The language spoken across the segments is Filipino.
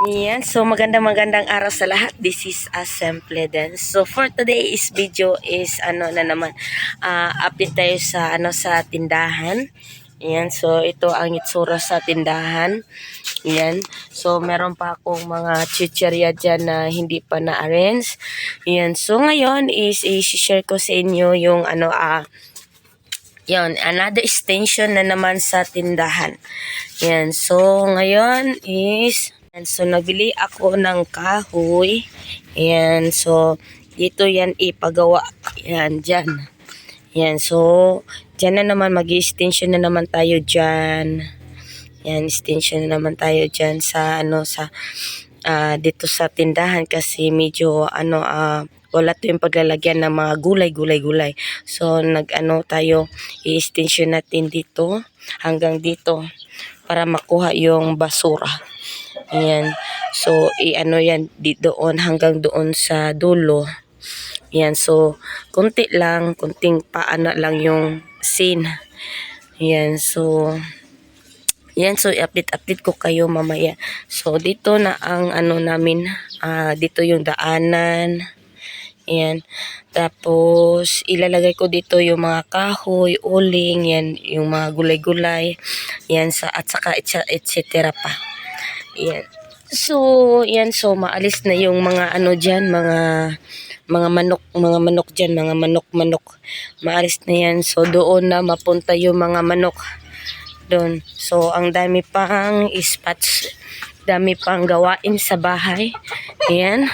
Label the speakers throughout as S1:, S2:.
S1: Yan, so magandang araw sa lahat. This is Simple Dance. So for today's video is update tayo sa sa tindahan. Yan, so ito ang itsura sa tindahan. Yan, so meron pa akong mga chicherya dyan na hindi pa na-arrange. Yan, so ngayon is i-share ko sa inyo yung yan, another extension na naman sa tindahan. Yan, so ngayon is so nabili ako ng kahoy. Ayan, so dito yan ipagawa. Yan, dyan. Yan, so dyan na naman mag-extension na naman tayo dyan. Yan, extension na naman tayo dyan sa dito sa tindahan kasi medyo wala to yung paglalagyan ng mga gulay. So tayo i-extension natin dito hanggang dito para makuha yung basura. Ayan. So, yan doon hanggang doon sa dulo. Ayan. So, kunting paana lang yung scene. Ayan. So, i-update ko kayo mamaya. So, dito na ang namin. Dito yung daanan. Ayan. Tapos, ilalagay ko dito yung mga kahoy, uling, yan, yung mga gulay-gulay. Yan, at saka etc. pa. Yan. So, yan. So, maalis na yung mga dyan, mga manok dyan, mga manok. Maalis na yan. So, doon na mapunta yung mga manok. Doon. So, ang dami pang spots, dami pang gawain sa bahay. Yan.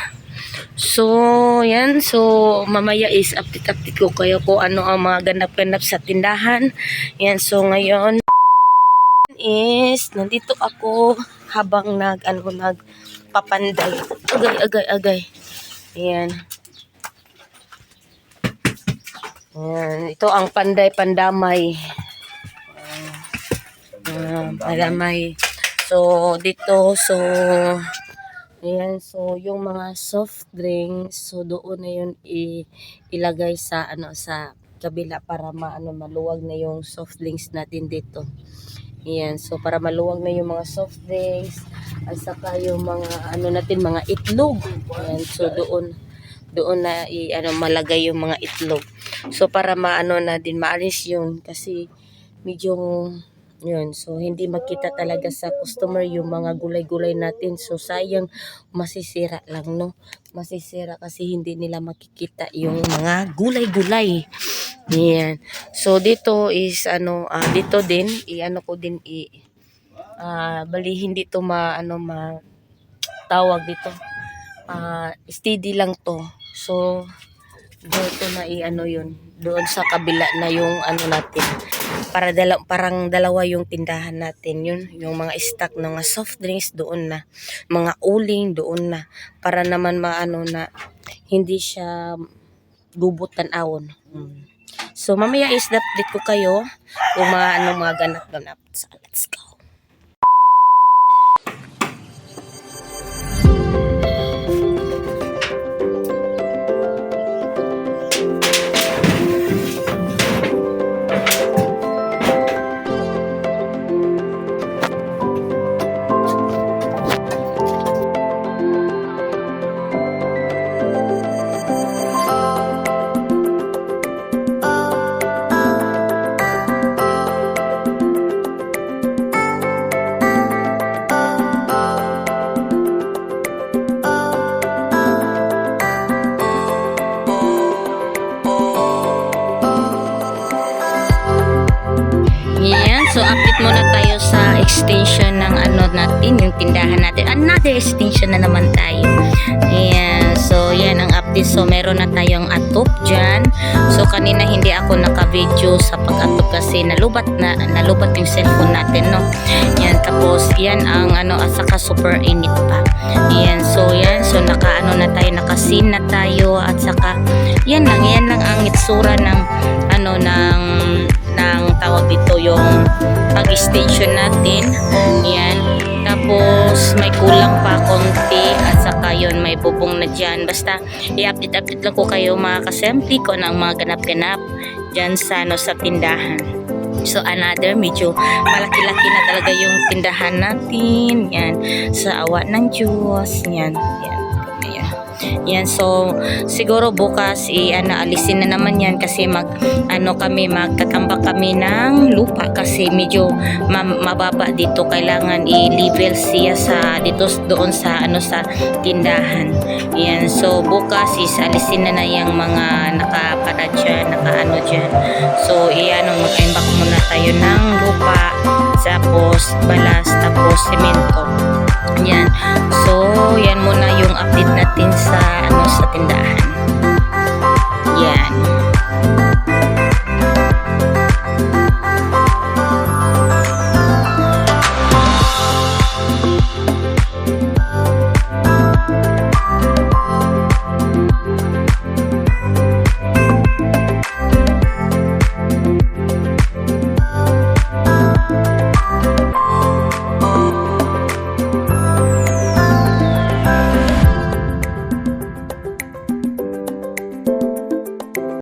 S1: So, yan. So, mamaya is update ko kayo kung ano ang mga ganap-ganap sa tindahan. Yan. So, ngayon is nandito ako habang nagpapanday. Agay. Ayan. Ayan. Ito ang pandamay. Pandamay. So, dito, ayan, so yung mga soft drinks, so doon na yun ilagay sa sa kabila para maluwag na yung soft drinks natin dito. Ayan, so para maluwag na yung mga soft drinks at saka yung mga natin, mga itlog. Ayan, so doon na malagay yung mga itlog. So para na din maalis yun kasi medyo yun, so hindi makita talaga sa customer yung mga gulay-gulay natin. So sayang, masisira lang, no? Masisira kasi hindi nila makikita yung mga gulay-gulay. Yan. So dito is dito din bali hindi to tawag dito. Steady lang to. So dito na yun. Doon sa kabila na yung natin. Parang dalawa yung tindahan natin yun. Yung mga stock ng mga soft drinks doon na. Mga uling doon na. Para naman na hindi siya gubutan awon. So mamaya is update ko kayo kung mga ganap-ganap. So let's go. So, update muna tayo sa extension ng natin, yung tindahan natin. Another extension na naman tayo. Ayan. So, yan ang update. So, meron na tayong atop dyan. So, kanina hindi ako naka-video sa pag-atop kasi nalubat yung cellphone natin, no? Yan. Tapos, yan ang at saka super init pa. Ayan. So, yan. So, naka-scene na tayo at saka, yan lang ang itsura ng tawag dito yung pag-station natin. Yan. Tapos may kulang pa konti at saka yun may bubong na dyan. Basta i-update lang ko kayo mga kasempi ko ng mga ganap-ganap dyan sa tindahan. So another, medyo malaki-laki na talaga yung tindahan natin. Yan, sa awa ng Diyos. Yan, yan. Ayan. Yan, so siguro bukas alisin na naman yan kasi magtatambak kami ng lupa kasi medyo mababa dito, kailangan i-level siya doon sa sa tindahan. Yan, so bukas alisin na yung mga nakapada dyan, dyan. So mag-imbak muna tayo ng lupa, tapos balas, tapos semento. Yan. So, yan muna yung update natin sa sa tindahan.